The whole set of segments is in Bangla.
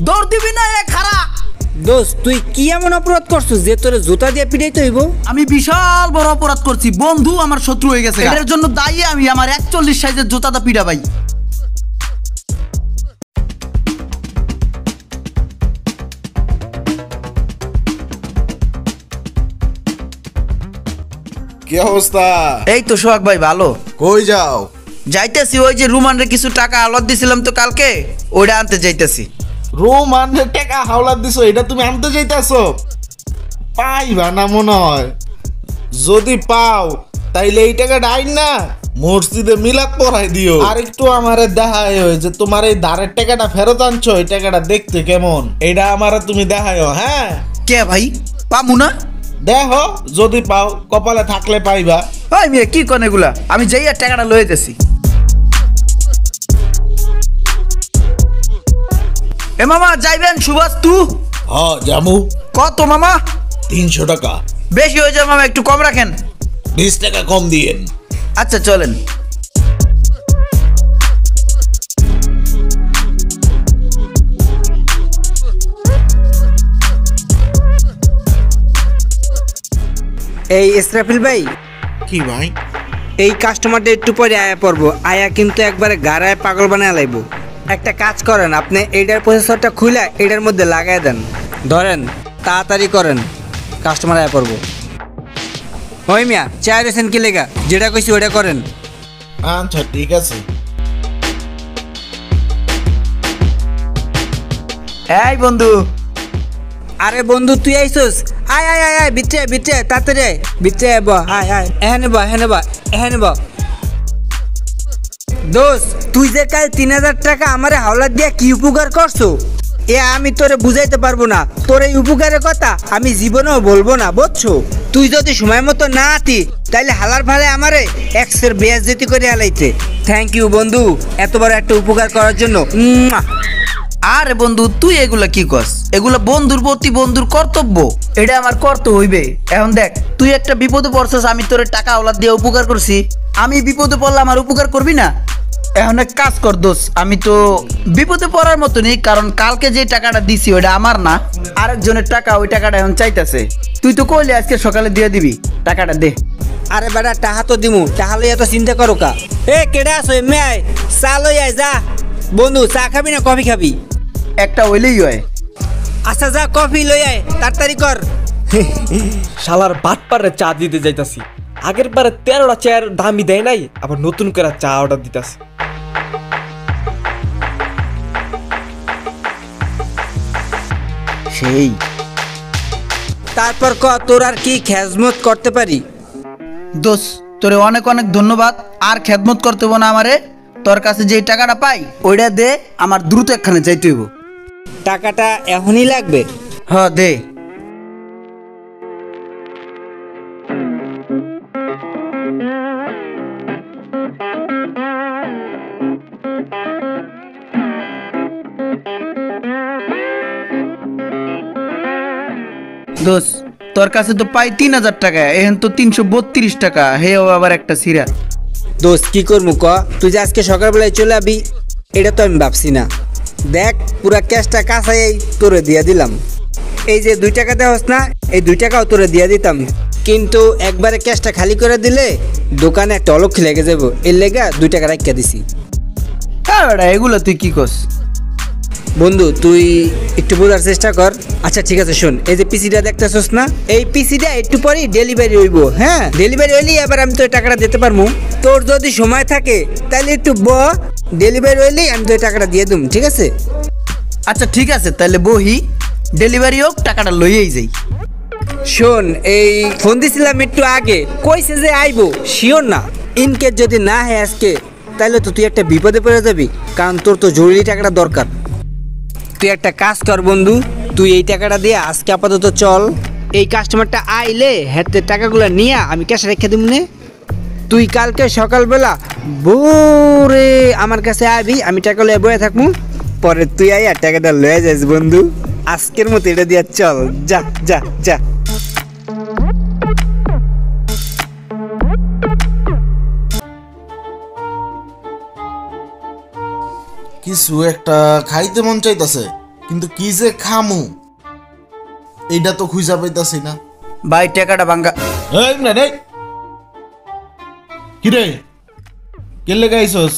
দৌড় দিবি না এ খারা। দোস্ত তুই কি এমন অপরাধ করছিস যে তোরে জুতা দিয়ে পিটাইতে হইব? আমি বিশাল বড় অপরাধ করছি, বন্ধু আমার শত্রু হয়ে গেছে, এর জন্য দায়ী আমি। আমার 41 সাইজের জুতাটা পিটা ভাই। কি অবস্থা? এই তো সোহাগ ভাই ভালো। কই যাও? যাইতেছি ওই যে রুমানরে কিছু টাকা আলাদ দিছিলাম তো কালকে, ওইটা আনতে যাইতেছি। রোমানের টাকা হাওলাত দিছো, এটা তুমি আনতে যাইতাছো? পাইবা না মনে হয়। যদি পাও তাইলে এই টাকাটা আইন না মসজিদে মিলাদ পড়াই দিও। আর একটু আমারে দেখায় যে তোমার এই ধারের টাকাটা ফেরত আনছো, এই টাকাটা দেখতে কেমন, এটা আমারে তুমি দেখায়। হ্যাঁ কে ভাই? পামু না? দেখো যদি পাও, কপালে থাকলে পাইবা। ভাই মেয়ে কি কোন এগুলা? আমি যাই আর টাকাটা লয়ে যাচ্ছি। এ মামা যাইবেন সুভাষ তু? হ্যাঁ জামু। কত মামা? 300 টাকা। বেশি হয়ে যায় মামা, একটু কম রাখেন। 20 টাকা কম দিয়েন। আচ্ছা চলেন। এই ইসরাফিল ভাই, কি ভাই? এই কাস্টমারটা একটু পরে আয়া পড়বো, আয়া কিন্তু একবারে গাড়ায় পাগল বানায় লাইবো। একটা কাজ করেন, আপনি এইটার প্রসেসরটা খুলে এটার মধ্যে লাগাই দেন, ধরেন তাড়াতাড়ি করেন, কাস্টমার আয়া পড়বো। ওই মিয়া চায় রেছেন কি লেগা? যেটা কইছি ওটা করেন। আচ্ছা ঠিক আছে। এই বন্ধু। আরে বন্ধু তুই আইসোস? আয় আয় আয় আয়, বিটে বিটে তাড়াতাড়ি বিটে ব, আয় আয়, এখানে বা এখানে বা এখানে বা। দোস্ত তুই যে কাল 3000 টাকা আমারে হাওলাত দিয়া কি উপকার করছো, এ আমি তোরে বুঝাইতে পারবো না। তোর এই উপকারের কথা আমি জীবনেও বলবো না, বুঝছো? তুই যদি সময় মতো না আতি তাইলে হালার ফালে আমারে এক্সের বেয়াজ্জতি করে হালাইতে। থ্যাংক ইউ বন্ধু, এত বড় একটা উপকার করার জন্য। আরে বন্ধু তুই এগুলা কি কস? এগুলা বন্ধুর প্রতি বন্ধুর কর্তব্য, এটা আমার কর্তব্য হইবে। এখন দেখ তুই একটা বিপদে পড়ছস, আমি তোর টাকা আওলাদ দিয়ে উপকার করছি, আমি বিপদে পড়লে আমার উপকার করবি না? এখন এক কাজ কর দোষ, আমি তো বিপদে পড়ার মতো নেই, কারণ কালকে যে টাকাটা দিছি ওটা আমার না, আরেকজনের টাকা। ওই টাকাটা এখন চাইতেছে, তুই তো কইলে আজকে সকালে দিয়ে দিবি, টাকাটা দে। আরে বেটা টাহা তো দিমু, টাহা লইয়া তো চিন্তা করো কা। এ কেডা আছো? এমনি আয়, চা লই আয় যা। বন্ধু চা খাবি না কফি খাবি? একটা হইলেই হয়। আচ্ছা যা কফি লই আয়, তাড়াতাড়ি কর। শালার বাটপারে চা দিতে যাইতাছি, আগের বারে 13টা চায়ের দামই দেয় নাই, আবার নতুন করে চা অর্ডার দিতাছি। সেই তারপর ক তোর আর কি খেজমত করতে পারি? দোষ তোরে অনেক অনেক ধন্যবাদ, আর খেদমত করতে হবো না আমারে। তোর কাছে যে টাকাটা পাই ওইটা দে, আমার দ্রুত একখানে যাইতে হইব। টাকাটা এখনই লাগবে? হ্যাঁ দে। দোষ তোর কাছে তো পাই 3000 টাকা, এখন তো 332 টাকা, হে আবার একটা সিরা। দোস্ত কি করবো ক? তুই যে আজকে সকালবেলায় চলে আবি এটা তো আমি ভাবছি না। দেখ পুরা ক্যাশটা কাছাই তোরে দিয়া দিলাম। এই যে 2 টাকা দেওয়াস না, এই 2 টাকাও তোরে দিয়া দিতাম, কিন্তু একবারে ক্যাশটা খালি করে দিলে দোকানে একটা অলক্ষী লেগে যাবো, এর লেগা 2 টাকা রাখিয়া দিছি। হ্যাঁ বেটা এগুলো তুই কি কস? বন্ধু তুই একটু বোঝার চেষ্টা কর। আচ্ছা ঠিক আছে শোন, এই যে পিসিটা দেখতেছস না, এই পিসিটা একটু পরেই ডেলিভারি হইব। হ্যাঁ ডেলিভারি হইলেই এবার আমি তোর টাকাটা দিতে পারবো। তোর যদি সময় থাকে তাহলে একটু ডেলিভারি হইলেই আমি তোর টাকাটা দিয়ে দিম, ঠিক আছে? আচ্ছা ঠিক আছে, তাহলে বহি, ডেলিভারি হোক, টাকাটা লইয়েই যাই। শোন এই ফোন দিছিলাম একটু আগে, কইছে যে আইবো, শিওর না। ইনকেস যদি না হয় আজকে, তাহলে তো তুই একটা বিপদে পড়ে যাবি, কারণ তোর তো জরুরি টাকাটা দরকার। তুই একটা কাজ কর বন্ধু, তুই এই টাকাটা দিয়ে আজকে আপাতত চল, এই কাস্টমারটা আইলে হাতে টাকাগুলো নিয়ে আমি ক্যাশে রেখে দিব নে। তুই কালকে সকালবেলা ভোরে আমার কাছে আবি, আমি টাকা লয়ে বয়ে থাকবো, পরে তুই আই আর টাকাটা লয়ে যাস বন্ধু। আজকের মতো এটা দিয়ে চল, যা যা যা। কিছু একটা খাইতে মন চাইতেছে, কিন্তু কি যে খামু এইটা তো খুঁজা পাইতাছি না। ভাই টাকাটা ভাঙ্গা। এই না রে, কি রে কেলে গাইছস?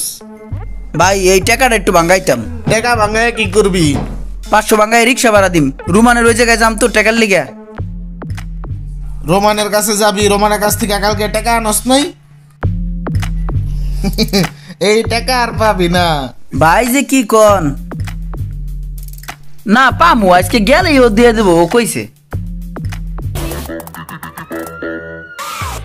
ভাই এই টাকাটা একটু ভাঙ্গাইতাম। টাকা ভাঙায় কি করবি? 500 ভাঙ্গায় রিক্সা ভাড়া দিম। রুমানের ওই জায়গায় যাম তো টাকার লিগা। রোমানের কাছে যাবি, রোমানের কাছ থেকে কালকে টাকা আনস নাই? এই টাকা আর পাবি না। ভাই যে কি কন না পামু, আজকে গেলেই ও দিয়ে দেবো, ও কইছে।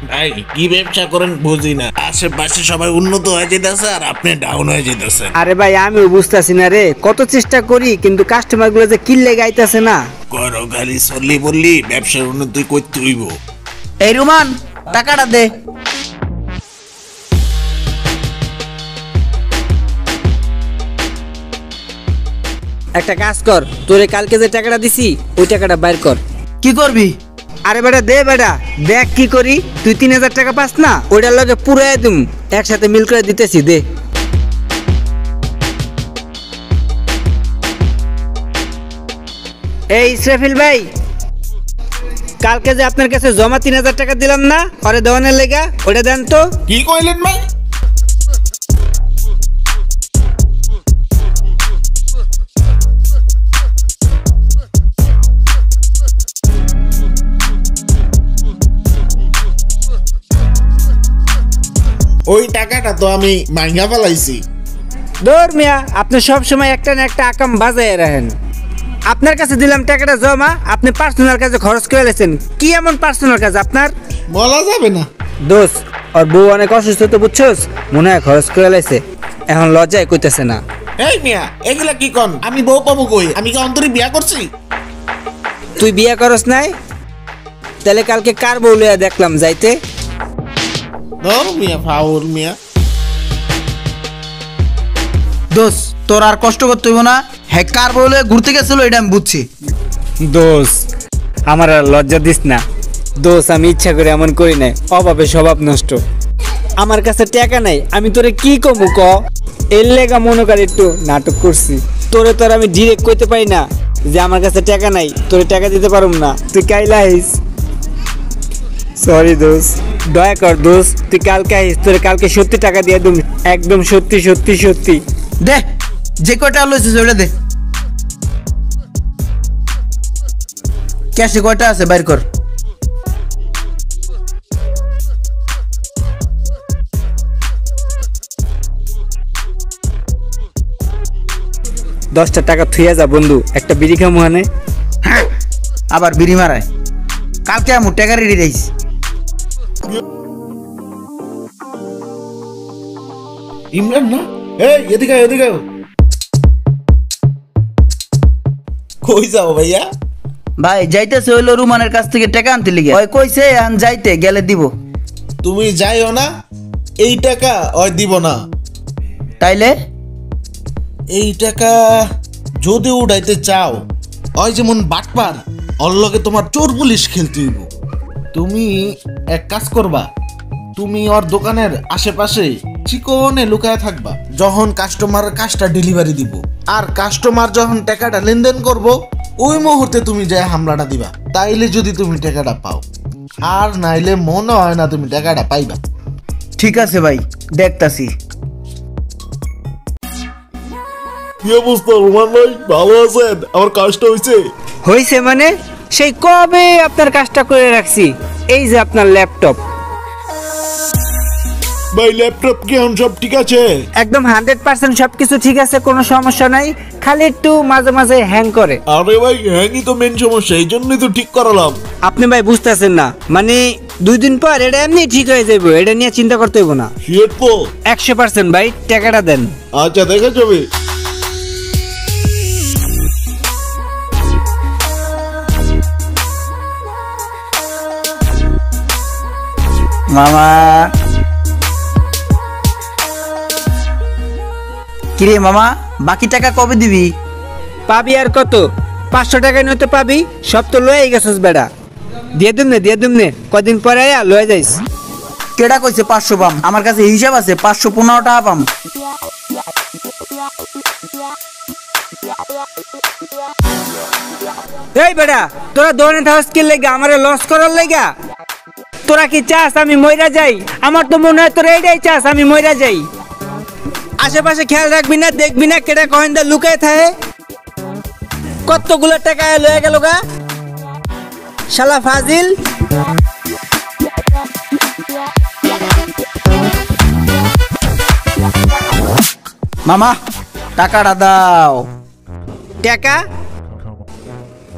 ভাই কি ব্যবসা করেন বুঝি না, আশেপাশে সবাই উন্নত হয়ে যেতেছে আর আপনি ডাউন হয়ে যেতেছেন। আরে ভাই আমিও বুঝতেছি না রে, কত চেষ্টা করি কিন্তু কাস্টমার গুলো যে কিল্লে গাইতেছে না। করো খালি চললি বললি ব্যবসার উন্নতি করতে হইব। এই রুমান টাকাটা দে। একটা কাজ কর, তোরে কালকে যে টাকাটা দিছি ওই টাকাটা বাইর কর। কি করবি? আরে বেটা দে বেটা, দেখ কি করি। তুই 3000 টাকা পাস না, ওইটার লগে পুরাই দিম, একসাথে মিল করে দিতেছি, দে। এই ইসরাফিল ভাই, কালকে যে আপনার কাছে জমা 3000 টাকা দিলাম না ওরে দেওয়ানের লেগা, ওটা দেন তো। কি কইলেন ভাই? ওই টাকাটা তো আমি মাইঙ্গা ফেলাইছি। দৌড় মিয়া, আপনি সব সময় একটা না একটা আকাম বাজায় রাখেন। আপনার কাছে দিলাম টাকাটা জমা, আপনি পার্সোনাল কাজে খরচ করে লেছেন। কি এমন পার্সোনাল কাজ আপনার? বলা যাবে না। দোষ, ওর বউ অনেক অসুস্থ তো বুঝছোস, মনে হয় খরচ করে লেছে, এখন লজ্জায় কইতেছে না। এই মিয়া এগুলা কি কন? আমি বউ পাবো কই? আমি কি অন্তরে বিয়া করছি? তুই বিয়ে করস নাই? তাহলে কালকে কার বউ লইয়া দেখলাম যাইতে? ধর মিয়া ফাউল মিয়া। দোষ তোর আর কষ্ট করতে হইব না। হ্যাঁ কার বলে ঘুরতে গেছিল এটা আমি বুঝছি। দোষ আমার আর লজ্জা দিস না। দোষ আমি ইচ্ছা করে এমন করি নাই, অভাবে স্বভাব নষ্ট। আমার কাছে টাকা নাই, আমি তোরে কি কমু ক? এর লেগা মনে কর একটু নাটক করছি। তোরে তোর আমি ডিরেক্ট কইতে পারি না যে আমার কাছে টাকা নাই, তোরে টাকা দিতে পারুম না। তুই কাইলা আইস। সরি দোষ, দয়া কর দোষ, তুই কালকে আইস, তোরে কালকে সত্যি টাকা দিয়ে দিম, একদম সত্যি সত্যি সত্যি। দে যে কয়টা লইছিস ওটা দে। ক্যাশে কয়টা আছে বাইর কর। $10 টাকা থুইয়া যা বন্ধু, একটা বিড়ি খামু হানে। আবার বিড়ি মারায়। কালকে আমি টাকা রেডি রাইছি। ইমরান না? এই এদিকে আয়, এদিকে আয়। কই যাও ভাইয়া? ভাই যাইতেছে হইলো রুমানের কাছ থেকে টাকা আনতে লিগে। ওই কইছে আন যাইতে গেলে দিব। তুমি যাইও না, এই টাকা ওই দিব না। তাইলে এই টাকা যদি উড়াইতে চাও, ওই যেমন বাটপার ওর লগে তোমার চোর পুলিশ খেলতে হইব। তুমি এক কাজ করবা, তুমি ওর দোকানের আশেপাশে চিকনে লুকায় থাকবা। যখন কাস্টমারের কাজটা ডেলিভারি দিব আর কাস্টমার যখন টাকাটা লেনদেন করব, ওই মুহূর্তে তুমি যাই হামলাটা দিবা। তাইলে যদি তুমি টাকাটা পাও, আর নাইলে মনে হয় না তুমি টাকাটা পাইবা। ঠিক আছে ভাই, দেখতাছি। কি অবস্থা রোমান ভাই, ভালো আছেন? আমার কাজটা হয়েছে? হইছে মানে? সেই কবে আপনার কাজটা করে রাখছি। এই যে আপনার ল্যাপটপ। ভাই ল্যাপটপ কি এখন সব ঠিক আছে? একদম 100% সবকিছু ঠিক আছে, কোনো সমস্যা নাই, খালি একটু মাঝে মাঝে হ্যাং করে। আরে ভাই হ্যাংই তো মেন সমস্যা, এই জন্যই তো ঠিক করালাম। আপনি ভাই বুঝতেছেন না, মানে 2 দিন পর এটা এমনি ঠিক হয়ে যাবে, এটা নিয়ে চিন্তা করতে হইব না। শিওর তো? 100% ভাই, টাকাটা দেন। আচ্ছা দেখা যাবে। মামা কিরে মামা, বাকি টাকা কবে দিবি? পাবি আর কত? 500 টাকা নয়তো পাবি, সব তো লয়ে গেছিস বেড়া। দিয়ে দিম নে, কদিন পরে আয়া লয়ে যাইস। কেডা কইছে 500 পাম? আমার কাছে হিসাব আছে, 515 টাকা পাম। এই বেটা, তোরা দোকানে থাকস কি লেগা? আমারে লস করার লেগা? তোরা কি চাস আমি মইরা যাই? আমার তো মনে হয় তোরা এইটাই চাস আমি মইরা যাই। আশেপাশে খেয়াল রাখবি না, দেখবি না কেটা কয়েনটা লুকায় থাকে। কতগুলো টাকা লয়ে গেল গা শালা ফাজিল। মামা টাকাটা দাও। টাকা?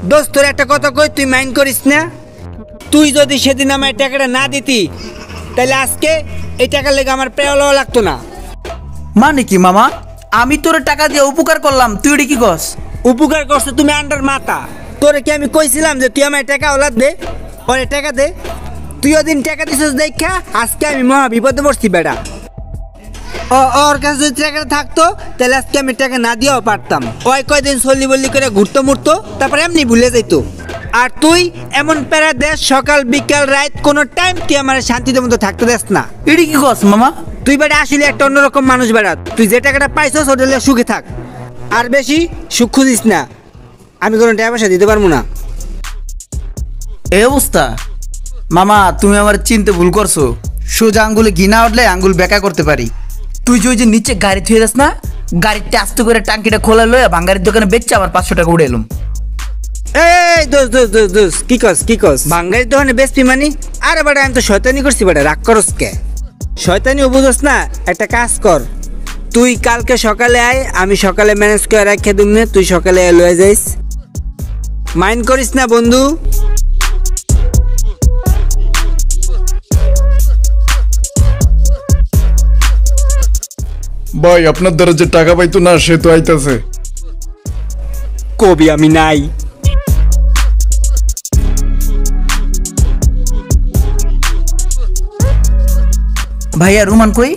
দোস্ত তোর একটা কথা কই, তুই মাইন্ড করিস না। তুই যদি সেদিন আমার টাকাটা না দিতি তাহলে আজকে এই টাকার লেগে আমার প্রায় লওয়া লাগতো না। মানে কি মামা? আমি তোরে টাকা দিয়ে উপকার করলাম, তুই এটা কি কস? উপকার করছো তুমি আন্ডার মাথা। তোরে কি আমি কইছিলাম যে তুই আমার টাকা ওলাদ দে, পরে টাকা দে? তুই ওদিন টাকা দিছিস দেখা আজকে আমি মহা বিপদে পড়ছি বেটা। ওর কাছে যদি টাকা থাকতো তাহলে আজকে আমি টাকা না দিয়েও পারতাম। ওই কয়দিন চল্লি বল্লি করে ঘুরতো মুড়তো, তারপরে এমনি ভুলে যাইতো। আর তুই এমন প্যারা দেশ, সকাল বিকাল রাত কোনো টাইম তুই আমার শান্তিতে মতো থাকতে দেস না। এটা কি কস মামা? তুই বেটা আসলে একটা অন্যরকম মানুষ বেড়া। তুই যে টাকাটা পাইছস ওটা হলে সুখে থাক, আর বেশি সুখ খুঁজিস না। আমি কোনো টাকা পয়সা দিতে পারবো না। এই অবস্থা? মামা তুমি আমার চিনতে ভুল করছো। সোজা আঙ্গুলে ঘি না উঠলে আঙ্গুল বেকা করতে পারি। তুই যে ওই যে নিচে গাড়ি থুয়ে যাস না, গাড়িতে আস্তে করে টাঙ্কিটা খোলা লয়ে ভাঙ্গারির দোকানে বেচছে আমার 500 টাকা উড়ে এলাম। এই দোস কি কস ভাঙ্গারির দোকানে বেচবি মানি? আরে বেটা আমি তো শয়তানি করছি বেটা, রাগ করস কে? শয়তানি বুঝোস না? একটা কাজ কর, তুই কালকে সকালে আয়, আমি সকালে ম্যানেজ করে রাখে দিম না, তুই সকালে লয়ে যাইস। মাইন্ড করিস না বন্ধু। ভাই আপনার দ্বারা যে টাকা পাইতো না সে তো আইতাছে। কবি আমি নাই। ভাইয়া রুমান কই?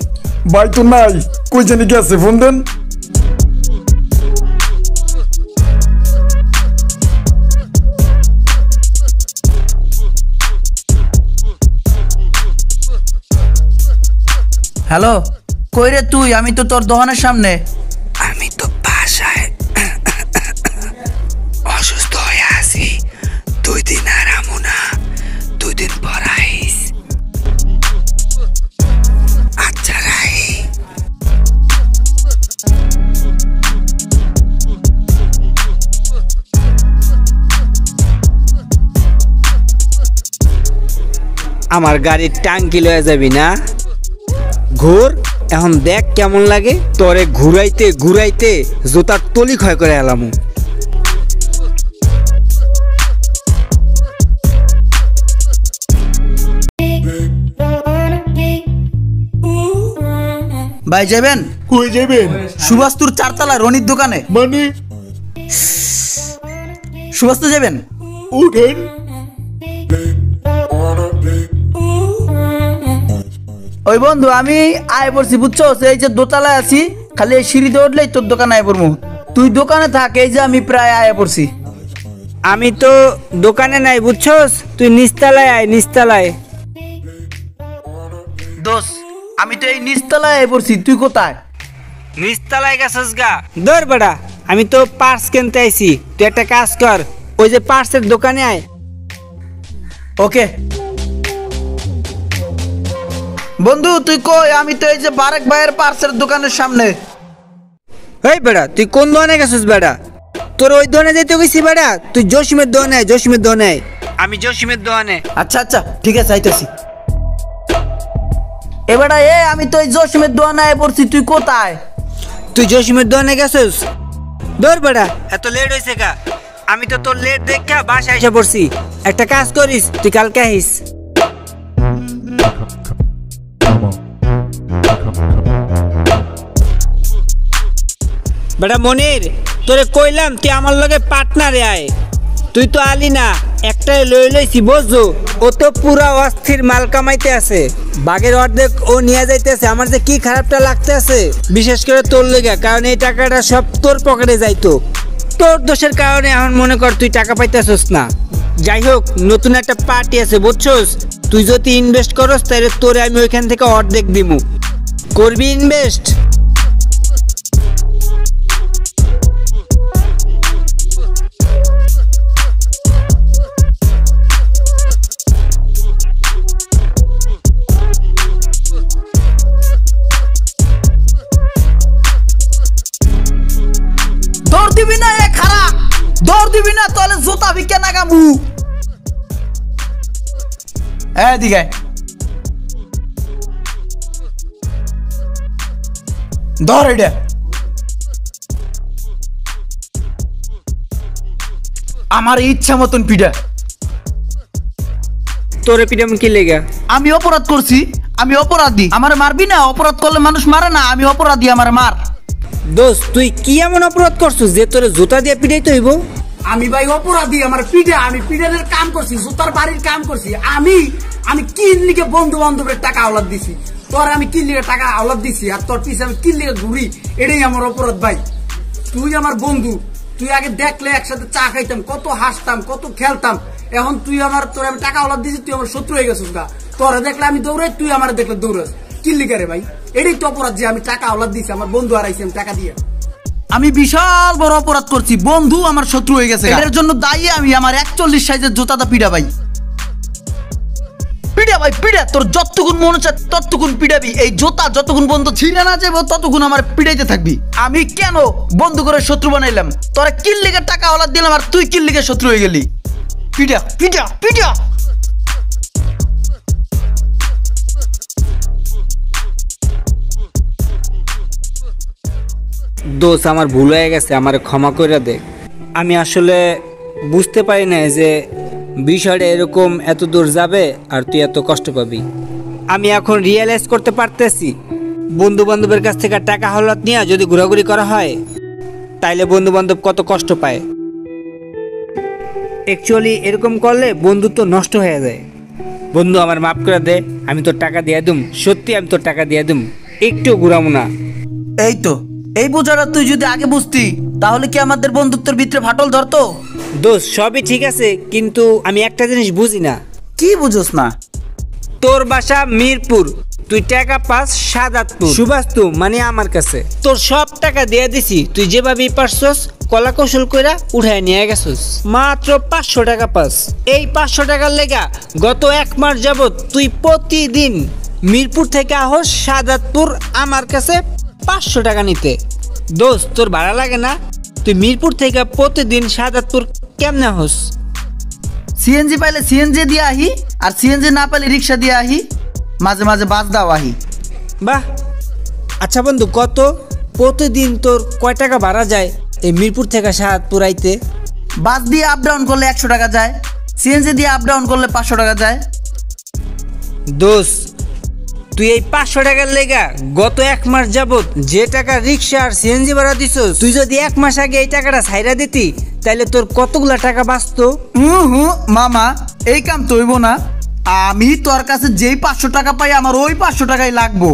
ভাই তো নাই, কই জানি গেছে, ফোন দেন। হ্যালো, কই রে তুই? আমি তো তোর দোকানের সামনে। আমি তো বাসায় অসুস্থ হয়ে আছি, 2 দিন আরামও না, 2 দিন পর আইস। আচ্ছা রাই। আমার গাড়ির টাঙ্কি লয়ে যাবি না? ঘুর, এখন দেখ কেমন লাগে তোরে ঘুরাইতে ঘুরাইতে জুতার তলি ক্ষয় করে এলাম। ভাই যাবেন? কই যাবেন? সুভাষতুর 4 তলা রনির দোকানে। মানে সুভাষতু যাবেন? উঠেন। ওই বন্ধু আমি আয় পড়ছি বুঝছো, এই যে দোতলায় আছি, খালি এই সিঁড়িতে উঠলেই তোর দোকানে আয় পড়বো। তুই দোকানে থাক, এই যে আমি প্রায় আয় পড়ছি। আমি তো দোকানে নাই বুঝছস, তুই নিচতলায় আয়, নিচতলায়। দোষ, আমি তো এই নিচতলায় আয় পড়ছি, তুই কোথায়? নিচতলায় গেছস গা? ধর বেটা, আমি তো পার্স কিনতে আইছি, তুই একটা কাজ কর, ওই যে পার্সের দোকানে আয়। ওকে বন্ধু, তুই কই? আমি তো এই যে বারেক ভাইয়ের পার্সের দোকানের সামনে। এই বেটা তুই কোন দোকানে গেছিস বেটা? তোর ওই দোকানে যেতে গেছি বেটা? তুই জসিমের দোকানে আয়, জসিমের দোকানে আয়। আমি জসিমের দোকানে। আচ্ছা আচ্ছা ঠিক আছে, আইতেছি। এবারে আমি তো এই জসিমের দোকানে আয় পড়ছি, তুই কোথায়? তুই জসিমের দোকানে গেছিস? ধর বেটা, এত লেট হয়েছে কা? আমি তো তোর লেট দেখা বাসায় এসে পড়ছি। একটা কাজ করিস, তুই কালকে আইস। বেটা মনির, তোরে কইলাম তুই আমার লগে পার্টনারে আয়, তুই তো আলি না। একটাই লই লইছি বুঝছো, ও তো পুরা অস্থির মাল কামাইতে আছে, বাগের অর্ধেক ও নিয়ে যাইতেছে। আমার যে কি খারাপটা লাগতেছে, বিশেষ করে তোর লেগে, কারণ এই টাকাটা সব তোর পকেটে যাইতো। তোর দোষের কারণে এখন মনে কর তুই টাকা পাইতেছস না। যাই হোক, নতুন একটা পার্টি আছে বুঝছস, তুই যদি ইনভেস্ট করস তাহলে তোরে আমি ওইখান থেকে অর্ধেক দিমু। করবি ইনভেস্ট? খারা দৌড় দিবি না তাহলে জুতা ভিক্ষা নাগামু এদিকে ধর এটা আমার ইচ্ছা মতন পিঠা তোরে পিটাম কি লেগা? আমি অপরাধ করছি, আমি অপরাধী, আমার মারবি না? অপরাধ করলে মানুষ মারে না, আমি অপরাধী, আমার মার। দোস্ত তুই কি এমন অপরাধ করছিস যে তোরে জুতা দিয়ে পিটাইতে হইব? আমি ভাই অপরাধী, আমার পিঠা, আমি পিঠানের কাম করছি, জুতার বাড়ির কাম করছি। আমি কিন লিগে বন্ধু বান্ধবের টাকা আওলাদ দিছি, তোর আমি কিন লিগে টাকা আওলাদ দিছি, আর তোর পিছে আমি কিন লিগে ঘুরি, এটাই আমার অপরাধ ভাই। তুই আমার বন্ধু, তুই আগে দেখলে একসাথে চা খাইতাম, কত হাসতাম, কত খেলতাম। এখন তুই তোর আমি টাকা আওলাদ দিছি, তুই আমার শত্রু হয়ে গেছিস গা। তোরে দেখলে আমি দৌড়াই, তুই আমার দেখলে দৌড়াস, কিন লিগে রে ভাই? এটাই তো অপরাধ যে আমি টাকা আওলাদ দিছি, আমার বন্ধু হারাইছি আমি টাকা দিয়ে। আমি বিশাল বড় অপরাধ করছি, বন্ধু আমার শত্রু হয়ে গেছে, এর জন্য দায়ী আমি। আমার 41 সাইজের জুতাটা পিড়া ভাই, পিড়া ভাই পিড়া, তোর যতক্ষণ মনে চায় ততক্ষণ পিড়াবি। এই জুতা যতক্ষণ বন্ধু ছিঁড়ে না যাবো ততক্ষণ আমার পিড়াইতে থাকবি। আমি কেন বন্ধু করে শত্রু বানাইলাম? তোরা কিল্লিকে টাকা ওলা দিলাম আর তুই কিল্লিকে শত্রু হয়ে গেলি। পিড়া পিড়া পিড়া। দোস্ত আমার ভুল হয়ে গেছে, আমার ক্ষমা করে দে। আমি আসলে বুঝতে পারি না যে বিষয়টা এরকম এত দূর যাবে আর তুই এত কষ্ট পাবি। আমি এখন রিয়েলাইজ করতে পারতেছি বন্ধু বান্ধবের কাছ থেকে টাকা হাওলাত নিয়ে যদি ঘোরাঘুরি করা হয় তাইলে বন্ধু বান্ধব কত কষ্ট পায়। অ্যাকচুয়ালি এরকম করলে বন্ধুত্ব নষ্ট হয়ে যায়। বন্ধু আমার মাফ করে দে, আমি তোর টাকা দিয়ে দুম, সত্যি আমি তোর টাকা দিয়ে দুম, একটু ঘুরাবো না। এই তো এই বোঝাটা তুই যদি আগে বুঝতি তাহলে কি আমাদের বন্ধুত্বের ভিতরে ফাটল ধরতো? দোস্ত সবই ঠিক আছে, কিন্তু আমি একটা জিনিস বুঝি না। কি বুঝোস না? তোর বাসা মিরপুর, তুই টাকা পাস সাদাতপুর, সুবাস্তু মানে আমার কাছে। তোর সব টাকা দিয়ে দিছি, তুই যেভাবেই পারছস কলা কৌশল কইরা উঠায় নিয়ে গেছস। মাত্র 500 টাকা পাস। এই 500 টাকার লেগা গত 1 মাস যাবত তুই প্রতিদিন মিরপুর থেকে আহস সাদাতপুর আমার কাছে 500 টাকা নিতে। দোস্ত তোর ভাড়া লাগে না? তুই মিরপুর থেকে প্রতিদিন সাদাতপুর কেমনে আহস? সিএনজি পাইলে সিএনজি দিয়ে আহি, আর সিএনজি না পাইলে রিক্সা দিয়ে আহি, মাঝে মাঝে বাস দাও আহি। বাহ, আচ্ছা বন্ধু কত প্রতিদিন তোর কয় টাকা ভাড়া যায় এই মিরপুর থেকে সাদাতপুর আইতে? বাস দিয়ে আপ ডাউন করলে 100 টাকা যায়, সিএনজি দিয়ে আপ ডাউন করলে 500 টাকা যায়। দোস্ত তুই এই 500 টাকার লেগা গত 1 মাস যাবত যে টাকা রিক্সা আর সিএনজি ভাড়া দিছস, তুই যদি 1 মাস আগে এই টাকাটা ছাইরা দিতি তাইলে তোর কতগুলা টাকা বাঁচতো। মামা এই কাম তো হইব না। আমি তোর কাছে যেই 500 টাকা পাই আমার ওই 500 টাকাই লাগবো।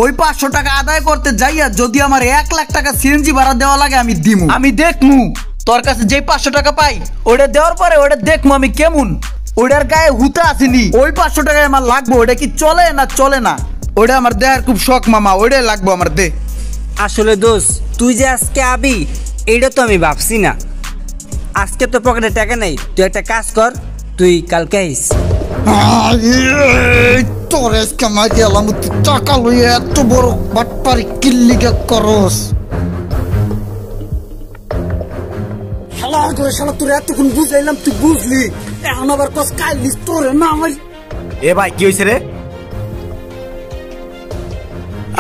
ওই 500 টাকা আদায় করতে যাইয়া যদি আমার 1 লাখ টাকা সিএনজি ভাড়া দেওয়া লাগে আমি দিমু। আমি দেখমু তোর কাছে যেই 500 টাকা পাই ওটা দেওয়ার পরে ওটা দেখমু আমি কেমন। ওটার গায়ে হুতা আসেনি, ওই 500 টাকায় আমার লাগবো। ওটা কি চলে না চলে না ওটা আমার দেওয়ার খুব শখ মামা, ওইটাই লাগবো আমার দে। আসলে দোস্ত তুই যে আজকে আবি এইটা তো আমি ভাবছি না। আজকে তো পকেটে টাকা নেই, তুই একটা কাজ কর, তুই কালকে আইস। তোর আজকে মাই গেলাম, তুই টাকা লইয়া এত বড় বাটপারি কিল্লিগা করস। শালা তোর এতক্ষণ বুঝাইলাম তুই বুঝলি, এখন আবার কস কাইলিস তোরে না আমার। এ ভাই কি হয়েছে রে?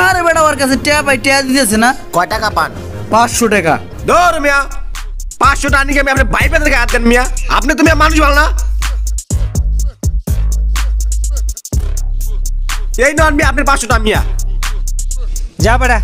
আরে বেটা ওর কাছে ট্যাপ পাই, ট্যাপ দিতেছে না। কয় টাকা পান? 500 টাকা। ধর মিয়া, 500 টাকা নিয়ে আমি আপনার ভাই পেতে হাত দেন মিয়া। আপনি তুমি মানুষ ভালো না? এই নন মিয়া আপনার 500 টাকা মিয়া। যা বেটা।